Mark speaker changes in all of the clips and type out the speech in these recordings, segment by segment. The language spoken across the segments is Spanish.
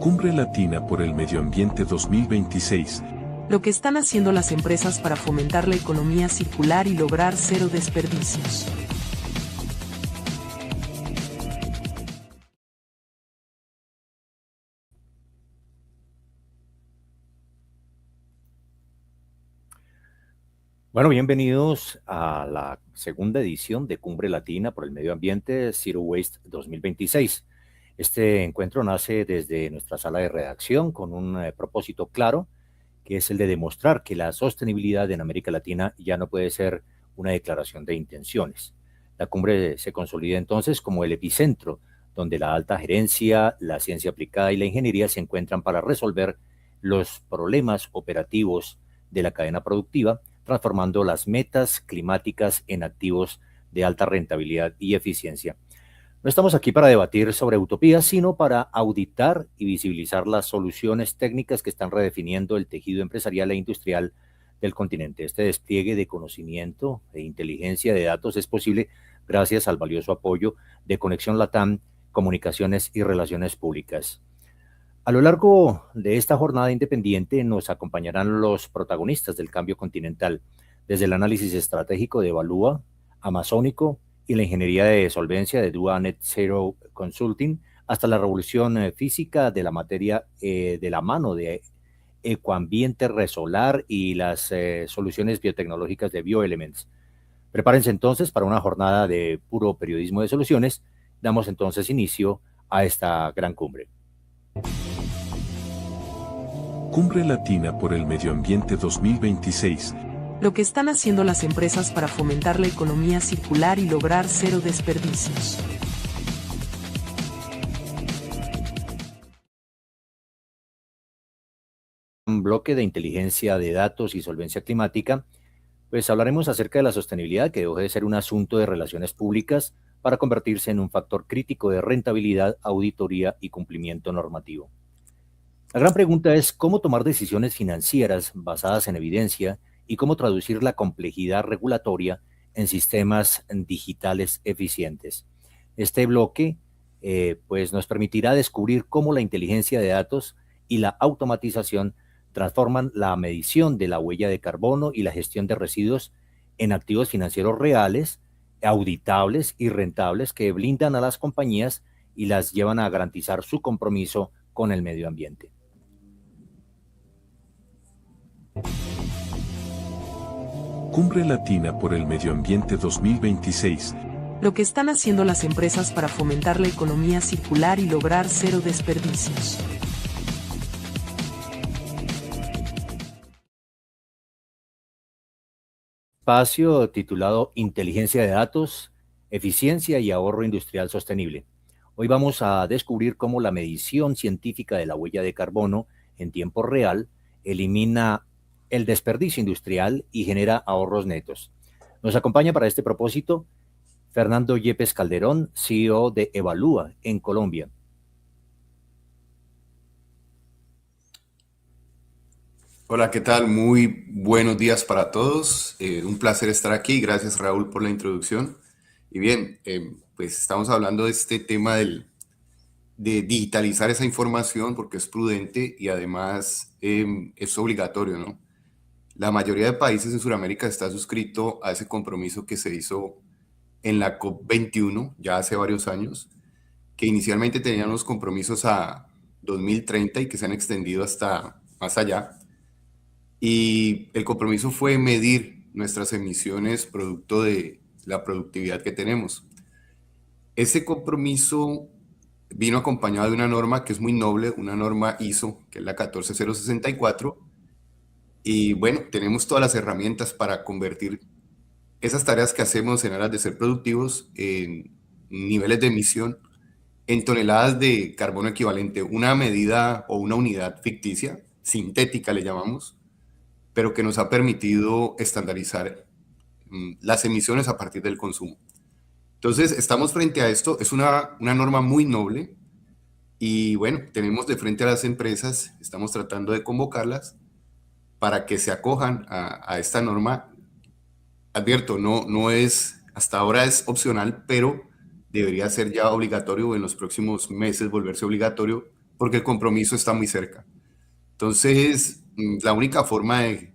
Speaker 1: Cumbre Latina por el Medio Ambiente 2026.
Speaker 2: Lo que están haciendo las empresas para fomentar la economía circular y lograr cero desperdicios.
Speaker 3: Bueno, bienvenidos a la segunda edición de Cumbre Latina por el Medio Ambiente Zero Waste 2026. Este encuentro nace desde nuestra sala de redacción con un propósito claro, que es el de demostrar que la sostenibilidad en América Latina ya no puede ser una declaración de intenciones. La cumbre se consolida entonces como el epicentro donde la alta gerencia, la ciencia aplicada y la ingeniería se encuentran para resolver los problemas operativos de la cadena productiva, transformando las metas climáticas en activos de alta rentabilidad y eficiencia. No estamos aquí para debatir sobre utopías, sino para auditar y visibilizar las soluciones técnicas que están redefiniendo el tejido empresarial e industrial del continente. Este despliegue de conocimiento e inteligencia de datos es posible gracias al valioso apoyo de Conexión Latam, Comunicaciones y Relaciones Públicas. A lo largo de esta jornada independiente nos acompañarán los protagonistas del cambio continental, desde el análisis estratégico de Evalúa, Amazónico y la ingeniería de solvencia de Dua Net Zero Consulting, hasta la revolución física de la materia de la mano de Ecoambiente Resolar y las soluciones biotecnológicas de Bioelements. Prepárense entonces para una jornada de puro periodismo de soluciones. Damos entonces inicio a esta gran cumbre.
Speaker 1: Cumbre Latina por el Medio Ambiente 2026.
Speaker 2: Lo que están haciendo las empresas para fomentar la economía circular y lograr cero desperdicios.
Speaker 3: Un bloque de inteligencia de datos y solvencia climática, pues hablaremos acerca de la sostenibilidad, que debe de ser un asunto de relaciones públicas para convertirse en un factor crítico de rentabilidad, auditoría y cumplimiento normativo. La gran pregunta es cómo tomar decisiones financieras basadas en evidencia y cómo traducir la complejidad regulatoria en sistemas digitales eficientes. Este bloque pues nos permitirá descubrir cómo la inteligencia de datos y la automatización transforman la medición de la huella de carbono y la gestión de residuos en activos financieros reales, auditables y rentables que blindan a las compañías y las llevan a garantizar su compromiso con el medio ambiente.
Speaker 1: Cumbre Latina por el Medio Ambiente 2026.
Speaker 2: Lo que están haciendo las empresas para fomentar la economía circular y lograr cero desperdicios.
Speaker 3: Espacio titulado Inteligencia de Datos, Eficiencia y Ahorro Industrial Sostenible. Hoy vamos a descubrir cómo la medición científica de la huella de carbono en tiempo real elimina el desperdicio industrial y genera ahorros netos. Nos acompaña para este propósito Fernando Yepes Calderón, CEO de Evalúa en Colombia.
Speaker 4: Hola, ¿qué tal? Muy buenos días para todos. Un placer estar aquí. Gracias, Raúl, por la introducción. Y bien, pues estamos hablando de este tema de digitalizar esa información porque es prudente y además es obligatorio, ¿no? La mayoría de países en Sudamérica está suscrito a ese compromiso que se hizo en la COP21 ya hace varios años, que inicialmente tenían los compromisos a 2030 y que se han extendido hasta más allá. Y el compromiso fue medir nuestras emisiones producto de la productividad que tenemos. Ese compromiso vino acompañado de una norma que es muy noble, una norma ISO, que es la 14064. Y bueno, tenemos todas las herramientas para convertir esas tareas que hacemos en aras de ser productivos en niveles de emisión en toneladas de carbono equivalente, una medida o una unidad ficticia, sintética le llamamos, pero que nos ha permitido estandarizar las emisiones a partir del consumo. Entonces, estamos frente a esto, es una norma muy noble y bueno, tenemos de frente a las empresas, estamos tratando de convocarlas para que se acojan a esta norma. Advierto, no es, hasta ahora es opcional, pero debería ser ya obligatorio o en los próximos meses volverse obligatorio porque el compromiso está muy cerca. Entonces, la única forma de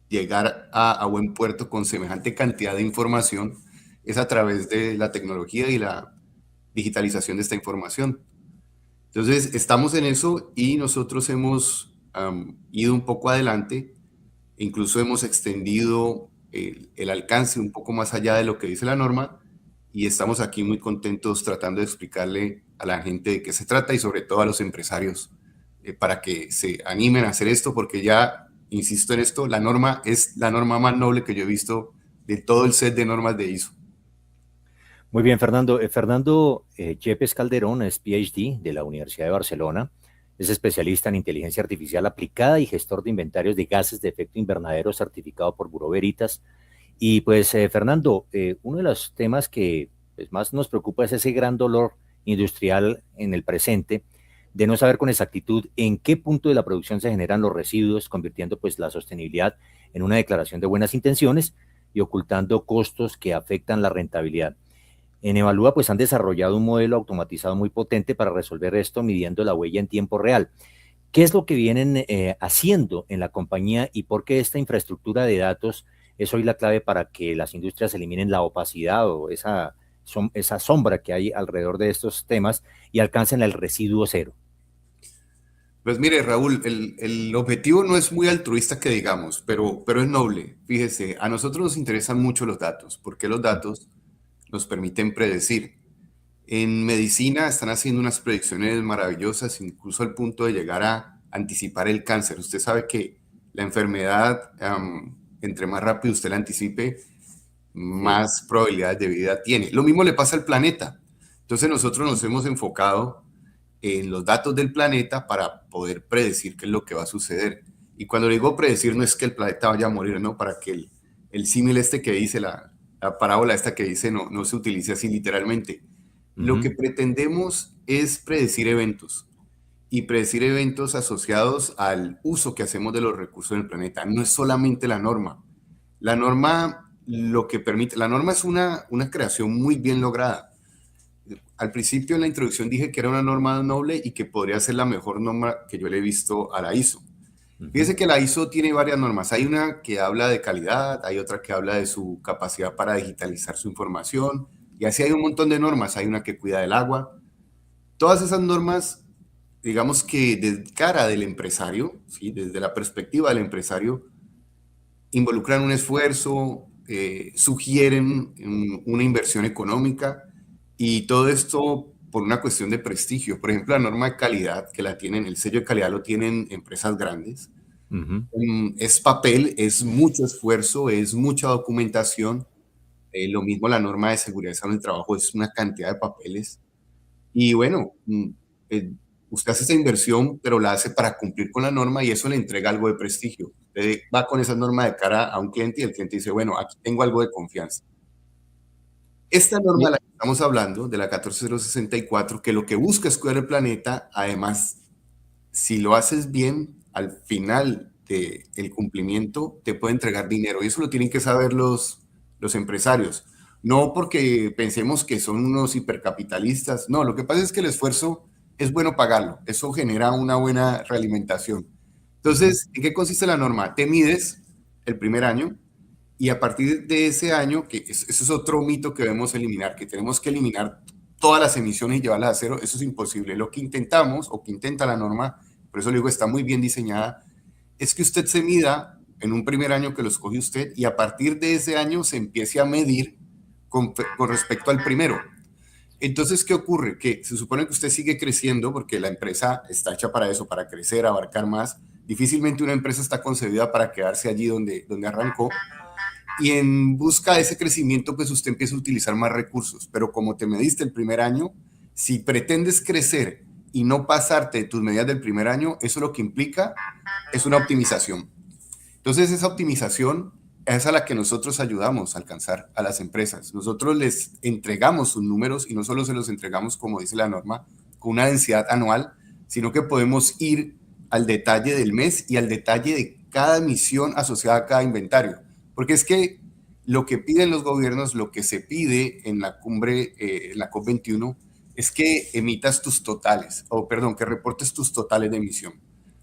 Speaker 4: llegar a buen puerto con semejante cantidad de información es a través de la tecnología y la digitalización de esta información. Entonces, estamos en eso y nosotros hemos ido un poco adelante, incluso hemos extendido el alcance un poco más allá de lo que dice la norma y estamos aquí muy contentos tratando de explicarle a la gente de qué se trata y sobre todo a los empresarios para que se animen a hacer esto, porque ya, insisto en esto, la norma es la norma más noble que yo he visto de todo el set de normas de ISO.
Speaker 3: Muy bien, Fernando. Fernando Yepes Calderón es PhD de la Universidad de Barcelona. Es especialista en inteligencia artificial aplicada y gestor de inventarios de gases de efecto invernadero certificado por Bureau Veritas. Y pues, Fernando, uno de los temas que pues, más nos preocupa es ese gran dolor industrial en el presente de no saber con exactitud en qué punto de la producción se generan los residuos, convirtiendo pues la sostenibilidad en una declaración de buenas intenciones y ocultando costos que afectan la rentabilidad. En Evalúa pues han desarrollado un modelo automatizado muy potente para resolver esto midiendo la huella en tiempo real. ¿Qué es lo que vienen haciendo en la compañía y por qué esta infraestructura de datos es hoy la clave para que las industrias eliminen la opacidad o esa sombra que hay alrededor de estos temas y alcancen el residuo cero?
Speaker 4: Pues mire, Raúl, el objetivo no es muy altruista que digamos, pero es noble. Fíjese, a nosotros nos interesan mucho los datos, porque los datos nos permiten predecir. En medicina están haciendo unas predicciones maravillosas, incluso al punto de llegar a anticipar el cáncer. Usted sabe que la enfermedad, entre más rápido usted la anticipe, más probabilidades de vida tiene. Lo mismo le pasa al planeta. Entonces nosotros nos hemos enfocado en los datos del planeta para poder predecir qué es lo que va a suceder. Y cuando digo predecir no es que el planeta vaya a morir, no, para que el símil este que dice, la parábola esta que dice no se utilice así literalmente. Lo que pretendemos es predecir eventos y predecir eventos asociados al uso que hacemos de los recursos del planeta. No es solamente la norma. La norma lo que permite, la norma es una creación muy bien lograda. Al principio en la introducción dije que era una norma noble y que podría ser la mejor norma que yo le he visto a la ISO. Fíjese que la ISO tiene varias normas. Hay una que habla de calidad, hay otra que habla de su capacidad para digitalizar su información, y así hay un montón de normas. Hay una que cuida del agua. Todas esas normas, digamos que de cara del empresario, ¿sí? Desde la perspectiva del empresario, involucran un esfuerzo, sugieren una inversión económica, y todo esto por una cuestión de prestigio. Por ejemplo, la norma de calidad, que la tienen, el sello de calidad lo tienen empresas grandes. Es papel, es mucho esfuerzo, es mucha documentación. Lo mismo la norma de seguridad en el trabajo, es una cantidad de papeles. Y bueno, usted hace esa inversión, pero la hace para cumplir con la norma y eso le entrega algo de prestigio. Usted va con esa norma de cara a un cliente y el cliente dice, bueno, aquí tengo algo de confianza. Esta norma de la que estamos hablando, de la 14064, que lo que busca es cuidar el planeta, además, si lo haces bien, al final del cumplimiento te puede entregar dinero. Y eso lo tienen que saber los empresarios. No porque pensemos que son unos hipercapitalistas. No, lo que pasa es que el esfuerzo es bueno pagarlo. Eso genera una buena realimentación. Entonces, ¿en qué consiste la norma? Te mides el primer año y a partir de ese año, que eso es otro mito que debemos eliminar, que tenemos que eliminar todas las emisiones y llevarlas a cero. Eso es imposible. Lo que intentamos, o que intenta la norma, por eso le digo, está muy bien diseñada, es que usted se mida en un primer año que lo escoge usted y a partir de ese año se empiece a medir con respecto al primero. Entonces, ¿qué ocurre? Que se supone que usted sigue creciendo porque la empresa está hecha para eso, para crecer, abarcar más. Difícilmente una empresa está concebida para quedarse allí donde arrancó. Y en busca de ese crecimiento, pues usted empieza a utilizar más recursos. Pero como te mediste el primer año, si pretendes crecer y no pasarte de tus medidas del primer año, eso lo que implica es una optimización. Entonces, esa optimización es a la que nosotros ayudamos a alcanzar a las empresas. Nosotros les entregamos sus números y no solo se los entregamos, como dice la norma, con una densidad anual, sino que podemos ir al detalle del mes y al detalle de cada emisión asociada a cada inventario. Porque es que lo que piden los gobiernos, lo que se pide en la cumbre, en la COP21, es que emitas tus totales, o perdón, que reportes tus totales de emisión.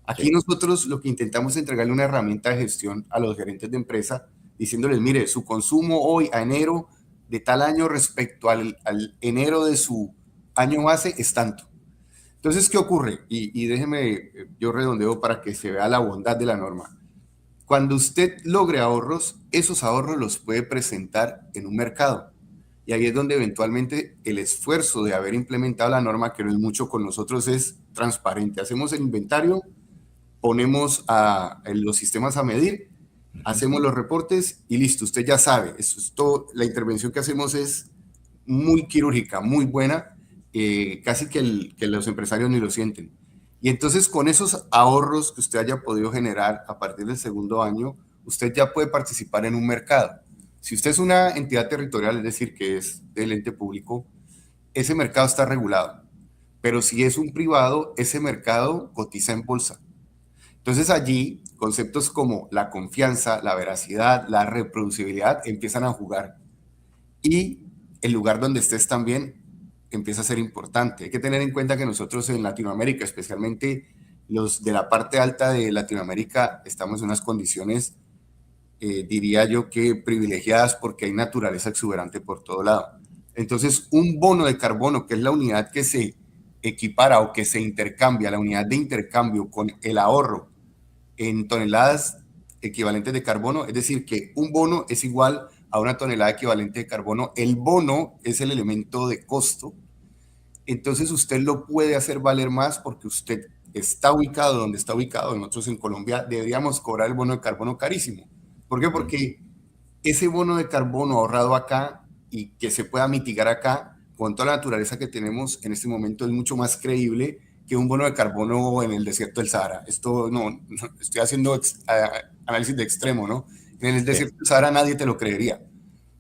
Speaker 4: Aquí
Speaker 3: Sí.
Speaker 4: nosotros lo que intentamos es entregarle una herramienta de gestión a los gerentes de empresa, diciéndoles, mire, su consumo hoy a enero de tal año respecto al enero de su año base es tanto. Entonces, ¿qué ocurre? Y déjeme, yo redondeo para que se vea la bondad de la norma. Cuando usted logre ahorros, esos ahorros los puede presentar en un mercado. Y ahí es donde eventualmente el esfuerzo de haber implementado la norma, que no es mucho con nosotros, es transparente. Hacemos el inventario, ponemos los sistemas a medir, hacemos los reportes y listo, usted ya sabe. Eso es todo. La intervención que hacemos es muy quirúrgica, muy buena, casi que los empresarios ni lo sienten. Y entonces con esos ahorros que usted haya podido generar a partir del segundo año, usted ya puede participar en un mercado. Si usted es una entidad territorial, es decir, que es del ente público, ese mercado está regulado. Pero si es un privado, ese mercado cotiza en bolsa. Entonces allí conceptos como la confianza, la veracidad, la reproducibilidad empiezan a jugar. Y el lugar donde estés también empieza a ser importante. Hay que tener en cuenta que nosotros en Latinoamérica, especialmente los de la parte alta de Latinoamérica, estamos en unas condiciones, diría yo que privilegiadas porque hay naturaleza exuberante por todo lado. Entonces, un bono de carbono, que es la unidad que se equipara o que se intercambia, la unidad de intercambio con el ahorro en toneladas equivalentes de carbono, es decir, que un bono es igual a una tonelada equivalente de carbono. El bono es el elemento de costo, entonces usted lo puede hacer valer más porque usted está ubicado donde está ubicado. Nosotros en Colombia deberíamos cobrar el bono de carbono carísimo. ¿Por qué? Porque ese bono de carbono ahorrado acá y que se pueda mitigar acá, con toda la naturaleza que tenemos en este momento, es mucho más creíble que un bono de carbono en el desierto del Sahara. Esto no estoy haciendo análisis de extremo, ¿no? En el
Speaker 3: Sí.
Speaker 4: desierto del Sahara nadie te lo creería,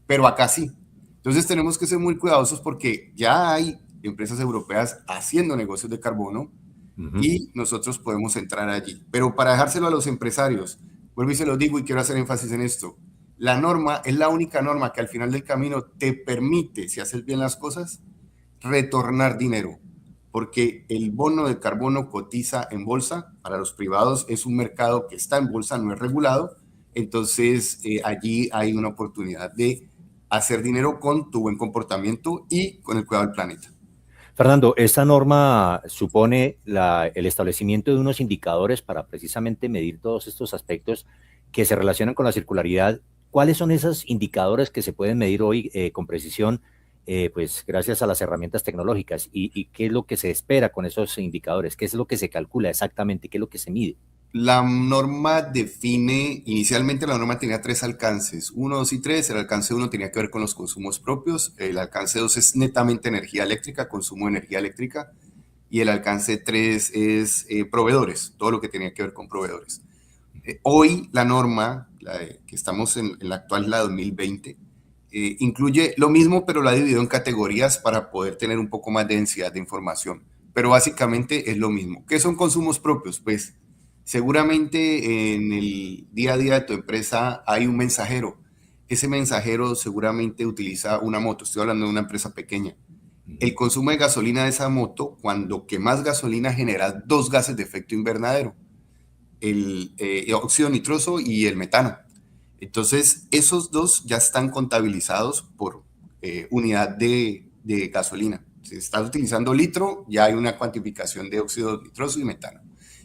Speaker 4: pero acá sí. Entonces tenemos que ser muy cuidadosos porque ya hay empresas europeas haciendo negocios de carbono
Speaker 3: Ujú.
Speaker 4: y nosotros podemos entrar allí. Pero para dejárselo a los empresarios, vuelvo y se lo digo y quiero hacer énfasis en esto, la norma es la única norma que al final del camino te permite, si haces bien las cosas, retornar dinero, porque el bono de carbono cotiza en bolsa, para los privados es un mercado que está en bolsa, no es regulado, entonces allí hay una oportunidad de hacer dinero con tu buen comportamiento y con el cuidado del planeta.
Speaker 3: Fernando, esta norma supone el establecimiento de unos indicadores para precisamente medir todos estos aspectos que se relacionan con la circularidad. ¿Cuáles son esos indicadores que se pueden medir hoy con precisión, pues gracias a las herramientas tecnológicas? ¿Y qué es lo que se espera con esos indicadores? ¿Qué es lo que se calcula exactamente? ¿Qué es lo que se mide?
Speaker 4: La norma define, inicialmente la norma tenía 3 alcances, 1, 2 y 3. El alcance 1 tenía que ver con los consumos propios, el alcance 2 es netamente energía eléctrica, consumo de energía eléctrica, y el alcance 3 es proveedores, todo lo que tenía que ver con proveedores. Hoy la norma, que estamos en la actual, la 2020, incluye lo mismo, pero la ha dividido en categorías para poder tener un poco más de densidad de información. Pero básicamente es lo mismo. ¿Qué son consumos propios? Pues seguramente en el día a día de tu empresa hay un mensajero. Ese mensajero seguramente utiliza una moto. Estoy hablando de una empresa pequeña. El consumo de gasolina de esa moto, cuando quemas gasolina, genera 2 gases de efecto invernadero, el óxido nitroso y el metano. Entonces, esos dos ya están contabilizados por unidad de gasolina. Si estás utilizando litro, ya hay una cuantificación de óxido nitroso y metano.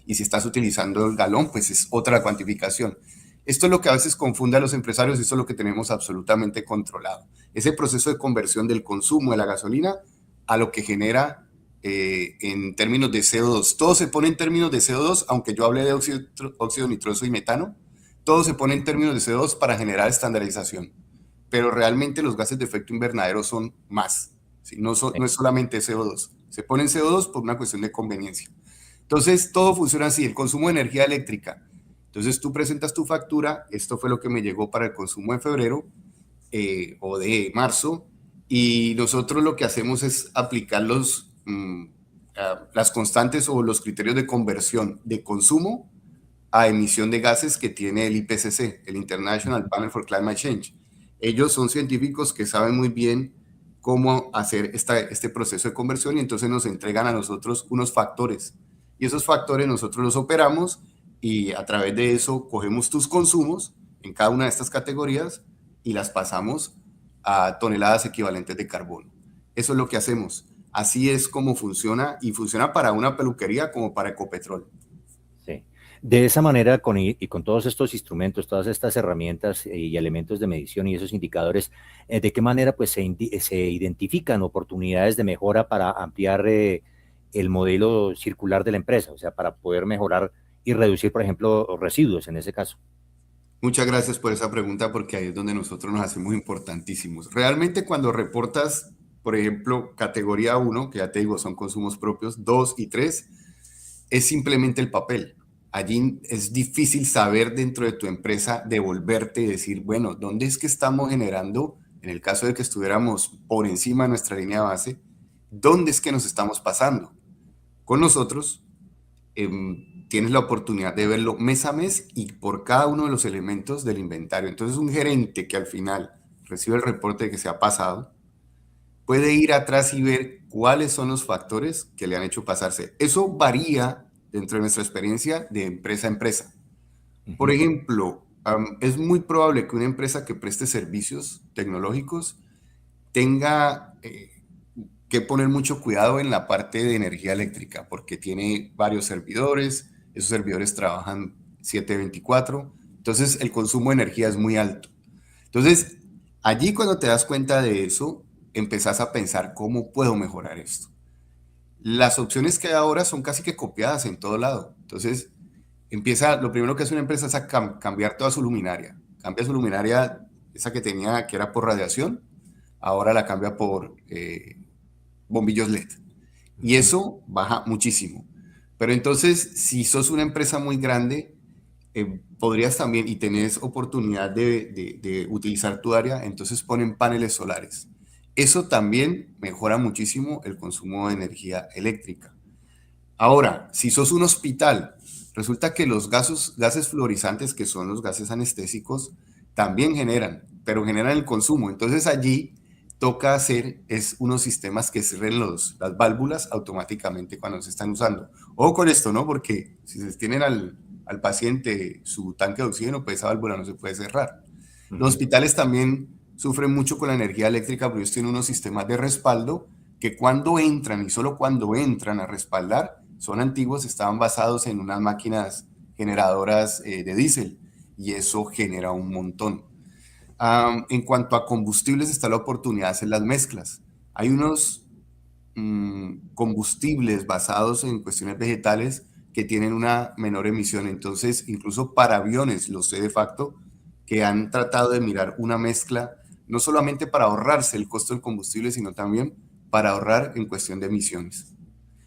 Speaker 4: Y si estás utilizando el galón, pues es otra cuantificación. Esto es lo que a veces confunde a los empresarios y esto es lo que tenemos absolutamente controlado. Ese proceso de conversión del consumo de la gasolina a lo que genera en términos de CO2. Todo se pone en términos de CO2, aunque yo hablé de óxido nitroso y metano, todo se pone en términos de CO2 para generar estandarización. Pero realmente los gases de efecto invernadero son más, ¿sí? No es solamente CO2. Se pone en CO2 por una cuestión de conveniencia. Entonces, todo funciona así, el consumo de energía eléctrica. Entonces, tú presentas tu factura, esto fue lo que me llegó para el consumo de febrero o de marzo, y nosotros lo que hacemos es aplicar las constantes o los criterios de conversión de consumo a emisión de gases que tiene el IPCC, el International Panel for Climate Change. Ellos son científicos que saben muy bien cómo hacer este proceso de conversión y entonces nos entregan a nosotros unos factores. Y esos factores nosotros los operamos y a través de eso cogemos tus consumos en cada una de estas categorías y las pasamos a toneladas equivalentes de carbono. Eso es lo que hacemos. Así es como funciona y funciona para una peluquería como para Ecopetrol.
Speaker 3: Sí. De esa manera, con todos estos instrumentos, todas estas herramientas y elementos de medición y esos indicadores, ¿de qué manera pues, se identifican oportunidades de mejora para ampliar el modelo circular de la empresa? O sea, para poder mejorar y reducir, por ejemplo, residuos en ese caso.
Speaker 4: Muchas gracias por esa pregunta porque ahí es donde nosotros nos hacemos importantísimos. Realmente cuando reportas, por ejemplo, categoría 1, que ya te digo, son consumos propios, 2 y 3, es simplemente el papel. Allí es difícil saber dentro de tu empresa, devolverte y decir, bueno, ¿dónde es que estamos generando, en el caso de que estuviéramos por encima de nuestra línea base, dónde es que nos estamos pasando? Con nosotros tienes la oportunidad de verlo mes a mes y por cada uno de los elementos del inventario. Entonces un gerente que al final recibe el reporte de que se ha pasado, puede ir atrás y ver cuáles son los factores que le han hecho pasarse. Eso varía dentro de nuestra experiencia de empresa a empresa. Por ejemplo, es muy probable que una empresa que preste servicios tecnológicos tenga que poner mucho cuidado en la parte de energía eléctrica, porque tiene varios servidores, esos servidores trabajan 7/24, entonces el consumo de energía es muy alto. Entonces, allí cuando te das cuenta de eso, empezás a pensar cómo puedo mejorar esto. Las opciones que hay ahora son casi que copiadas en todo lado. Entonces, lo primero que hace una empresa es cambiar toda su luminaria. Cambia su luminaria, esa que tenía, que era por radiación, ahora la cambia por bombillos LED. Y eso baja muchísimo. Pero entonces, si sos una empresa muy grande, podrías también, y tenés oportunidad de utilizar tu área, entonces ponen paneles solares. Eso también mejora muchísimo el consumo de energía eléctrica. Ahora, si sos un hospital, resulta que los gases fluorizantes, que son los gases anestésicos, también generan, pero generan el consumo. Entonces allí toca hacer unos sistemas que cierren las válvulas automáticamente cuando se están usando. Ojo con esto, ¿no? Porque si se tienen al paciente su tanque de oxígeno, pues esa válvula no se puede cerrar. Los hospitales también sufren mucho con la energía eléctrica, pero ellos tienen unos sistemas de respaldo que cuando entran y solo cuando entran a respaldar, son antiguos, estaban basados en unas máquinas generadoras de diésel y eso genera un montón. En cuanto a combustibles, está la oportunidad de hacer las mezclas. Hay unos combustibles basados en cuestiones vegetales que tienen una menor emisión. Entonces, incluso para aviones, lo sé de facto, que han tratado de mirar una mezcla, no solamente para ahorrarse el costo del combustible, sino también para ahorrar en cuestión de emisiones.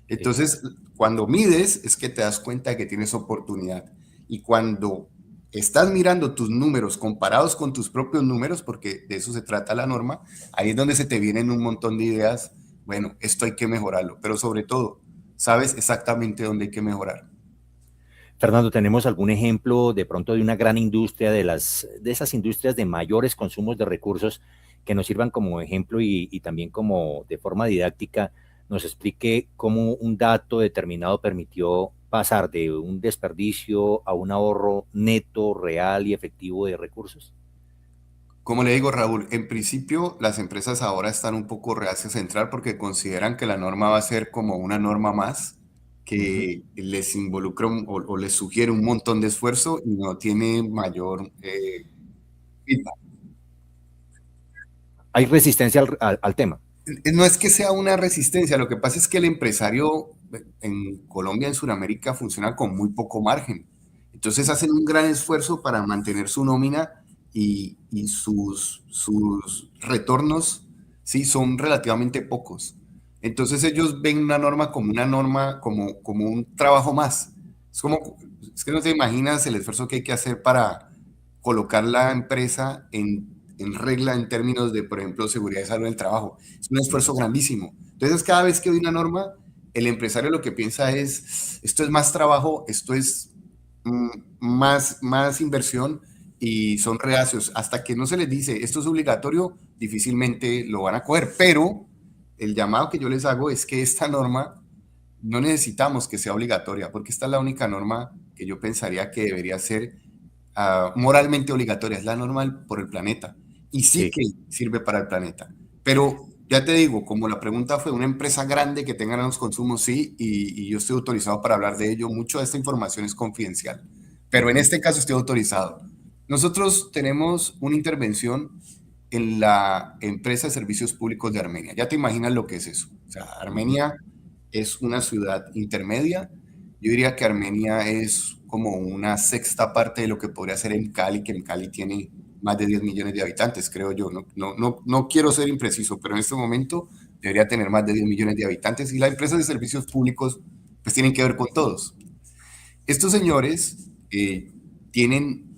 Speaker 4: Entonces, cuando mides, es que te das cuenta de que tienes oportunidad. Y cuando estás mirando tus números comparados con tus propios números, porque de eso se trata la norma, ahí es donde se te vienen un montón de ideas. Bueno, esto hay que mejorarlo, pero sobre todo, sabes exactamente dónde hay que mejorar.
Speaker 3: Fernando, ¿tenemos algún ejemplo de pronto de una gran industria, de esas industrias de mayores consumos de recursos que nos sirvan como ejemplo y también como de forma didáctica nos explique cómo un dato determinado permitió pasar de un desperdicio a un ahorro neto, real y efectivo de recursos?
Speaker 4: Como le digo, Raúl, en principio las empresas ahora están un poco reacias a entrar porque consideran que la norma va a ser como una norma más que les involucra o les sugiere un montón de esfuerzo y no tiene mayor feedback.
Speaker 3: ¿Hay resistencia al tema?
Speaker 4: No es que sea una resistencia, lo que pasa es que el empresario en Colombia, en Sudamérica, funciona con muy poco margen. Entonces hacen un gran esfuerzo para mantener su nómina y sus retornos, sí, son relativamente pocos. Entonces ellos ven una norma, como un trabajo más. Es que no te imaginas el esfuerzo que hay que hacer para colocar la empresa en regla en términos de, por ejemplo, seguridad y salud en el trabajo. Es un esfuerzo grandísimo. Entonces, cada vez que hay una norma, el empresario lo que piensa es, esto es más trabajo, esto es más inversión y son reacios. Hasta que no se les dice, esto es obligatorio, difícilmente lo van a coger, pero el llamado que yo les hago es que esta norma no necesitamos que sea obligatoria, porque esta es la única norma que yo pensaría que debería ser moralmente obligatoria, es la norma por el planeta, y sí que sirve para el planeta. Pero ya te digo, como la pregunta fue una empresa grande que tenga los consumos, sí, y yo estoy autorizado para hablar de ello, mucho de esta información es confidencial, pero en este caso estoy autorizado. Nosotros tenemos una intervención en la empresa de servicios públicos de Armenia. Ya te imaginas lo que es eso. O sea, Armenia es una ciudad intermedia. Yo diría que Armenia es como una sexta parte de lo que podría ser en Cali, que en Cali tiene más de 10 millones de habitantes, creo yo. No quiero ser impreciso, pero en este momento debería tener más de 10 millones de habitantes y las empresas de servicios públicos pues tienen que ver con todos. Estos señores tienen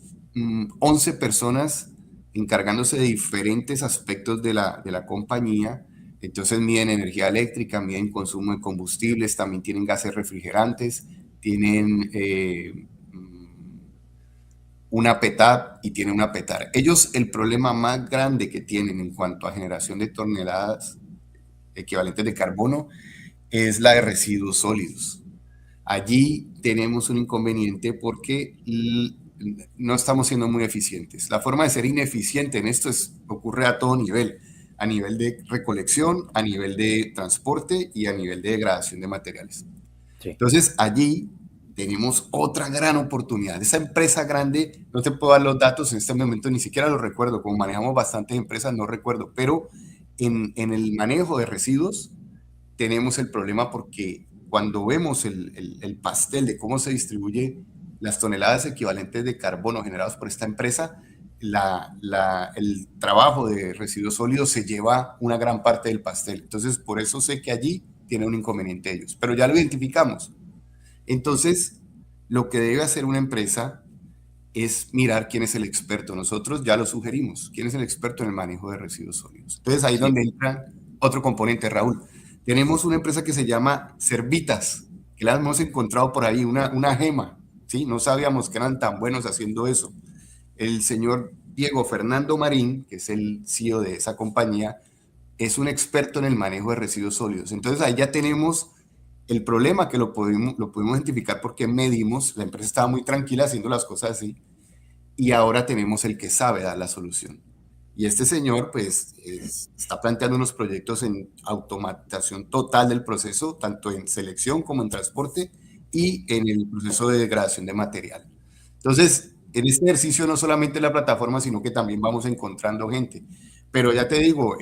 Speaker 4: 11 personas encargándose de diferentes aspectos de la compañía. Entonces miden energía eléctrica, miden consumo de combustibles, también tienen gases refrigerantes, tienen una PETAD y tienen una PETAR. Ellos, el problema más grande que tienen en cuanto a generación de toneladas equivalentes de carbono es la de residuos sólidos. Allí tenemos un inconveniente porque no estamos siendo muy eficientes. La forma de ser ineficiente en esto ocurre a todo nivel, a nivel de recolección, a nivel de transporte y a nivel de degradación de materiales. Sí. Entonces, allí tenemos otra gran oportunidad. Esa empresa grande, no te puedo dar los datos en este momento, ni siquiera los recuerdo, como manejamos bastantes empresas, no recuerdo, pero en el manejo de residuos tenemos el problema porque cuando vemos el pastel de cómo se distribuye las toneladas equivalentes de carbono generados por esta empresa, el trabajo de residuos sólidos se lleva una gran parte del pastel. Entonces, por eso sé que allí tiene un inconveniente ellos, pero ya lo identificamos. Entonces, lo que debe hacer una empresa es mirar quién es el experto. Nosotros ya lo sugerimos, quién es el experto en el manejo de residuos sólidos. Entonces, ahí es donde entra otro componente, Raúl. Tenemos una empresa que se llama Servitas, que la hemos encontrado por ahí, una gema, ¿sí? No sabíamos que eran tan buenos haciendo eso. El señor Diego Fernando Marín, que es el CEO de esa compañía, es un experto en el manejo de residuos sólidos. Entonces, ahí ya tenemos el problema que lo pudimos identificar porque medimos, la empresa estaba muy tranquila haciendo las cosas así, y ahora tenemos el que sabe dar la solución. Y este señor, pues, está planteando unos proyectos en automatización total del proceso, tanto en selección como en transporte y en el proceso de degradación de material. Entonces, en este ejercicio no solamente la plataforma, sino que también vamos encontrando gente. Pero ya te digo,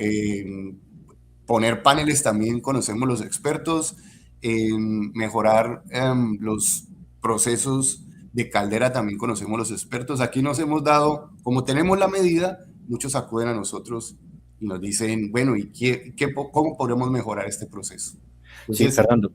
Speaker 4: poner paneles también conocemos los expertos, mejorar los procesos de caldera también conocemos los expertos. Aquí nos hemos dado, como tenemos la medida, muchos acuden a nosotros y nos dicen, bueno, ¿y cómo podemos mejorar este proceso?
Speaker 3: Entonces, sí, Fernando,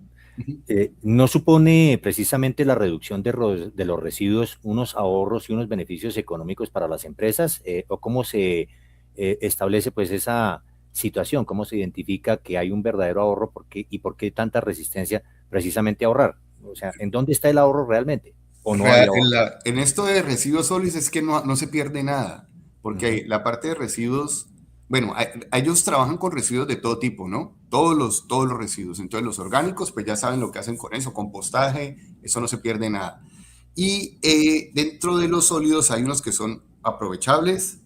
Speaker 3: ¿no supone precisamente la reducción de los residuos unos ahorros y unos beneficios económicos para las empresas? ¿O cómo se establece pues esa situación? ¿Cómo se identifica que hay un verdadero ahorro y por qué tanta resistencia precisamente a ahorrar? O sea, ¿en dónde está el ahorro realmente? ¿O no hay ahorro?
Speaker 4: En esto de residuos sólidos es que no se pierde nada, porque la parte de residuos, bueno, ellos trabajan con residuos de todo tipo, ¿no? Todos los residuos. Entonces, los orgánicos, pues ya saben lo que hacen con eso, compostaje, eso no se pierde nada. Y dentro de los sólidos hay unos que son aprovechables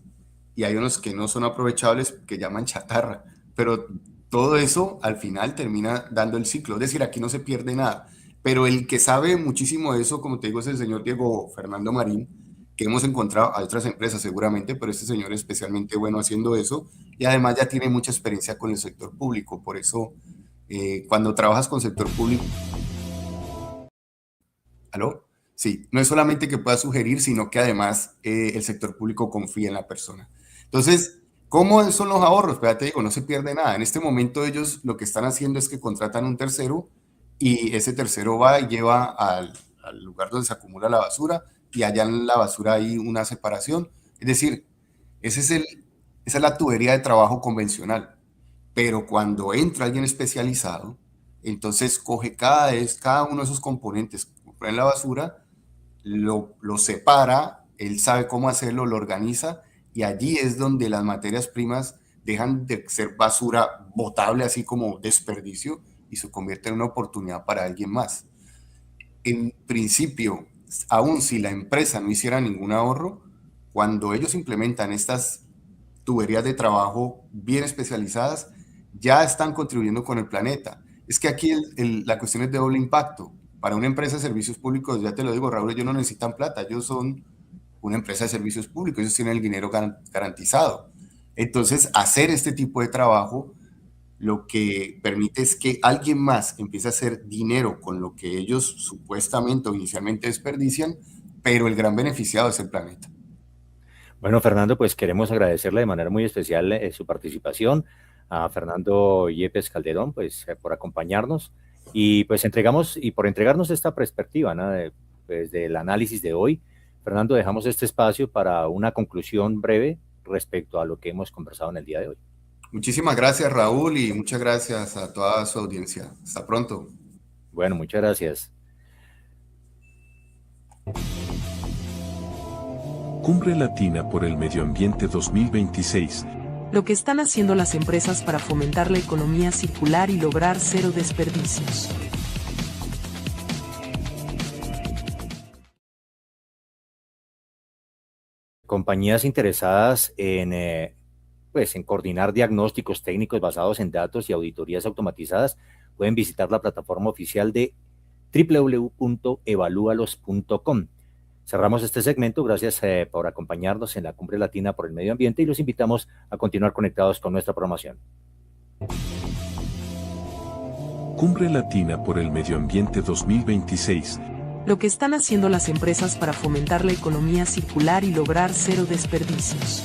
Speaker 4: y hay unos que no son aprovechables, que llaman chatarra. Pero todo eso al final termina dando el ciclo. Es decir, aquí no se pierde nada. Pero el que sabe muchísimo de eso, como te digo, es el señor Diego Fernando Marín, que hemos encontrado a otras empresas seguramente, pero este señor es especialmente bueno haciendo eso y además ya tiene mucha experiencia con el sector público. Por eso, cuando trabajas con sector público... ¿Aló? Sí, no es solamente que puedas sugerir, sino que además el sector público confía en la persona. Entonces, ¿cómo son los ahorros? Pues ya te digo, no se pierde nada. En este momento ellos lo que están haciendo es que contratan un tercero y ese tercero va y lleva al lugar donde se acumula la basura y allá en la basura hay una separación. Es decir, esa es la tubería de trabajo convencional. Pero cuando entra alguien especializado, entonces coge cada uno de esos componentes en la basura, lo separa, él sabe cómo hacerlo, lo organiza y allí es donde las materias primas dejan de ser basura botable, así como desperdicio, y se convierte en una oportunidad para alguien más. En principio, aun si la empresa no hiciera ningún ahorro, cuando ellos implementan estas tuberías de trabajo bien especializadas, ya están contribuyendo con el planeta. Es que aquí la cuestión es de doble impacto. Para una empresa de servicios públicos, ya te lo digo, Raúl, ellos no necesitan plata, ellos son una empresa de servicios públicos, ellos tienen el dinero garantizado. Entonces, hacer este tipo de trabajo lo que permite es que alguien más empiece a hacer dinero con lo que ellos supuestamente o inicialmente desperdician, pero el gran beneficiado es el planeta.
Speaker 3: Bueno, Fernando, pues queremos agradecerle de manera muy especial su participación, a Fernando Yepes Calderón, pues por acompañarnos y pues por entregarnos esta perspectiva, ¿no? Pues, del análisis de hoy. Fernando, dejamos este espacio para una conclusión breve respecto a lo que hemos conversado en el día de hoy.
Speaker 4: Muchísimas gracias, Raúl, y muchas gracias a toda su audiencia. Hasta pronto.
Speaker 3: Bueno, muchas gracias.
Speaker 1: Cumbre Latina por el Medio Ambiente 2026.
Speaker 2: Lo que están haciendo las empresas para fomentar la economía circular y lograr cero desperdicios.
Speaker 3: Compañías interesadas pues en coordinar diagnósticos técnicos basados en datos y auditorías automatizadas pueden visitar la plataforma oficial de www.evalualos.com. Cerramos este segmento, gracias por acompañarnos en la Cumbre Latina por el Medio Ambiente y los invitamos a continuar conectados con nuestra programación.
Speaker 1: Cumbre Latina por el Medio Ambiente 2026.
Speaker 2: Lo que están haciendo las empresas para fomentar la economía circular y lograr cero desperdicios.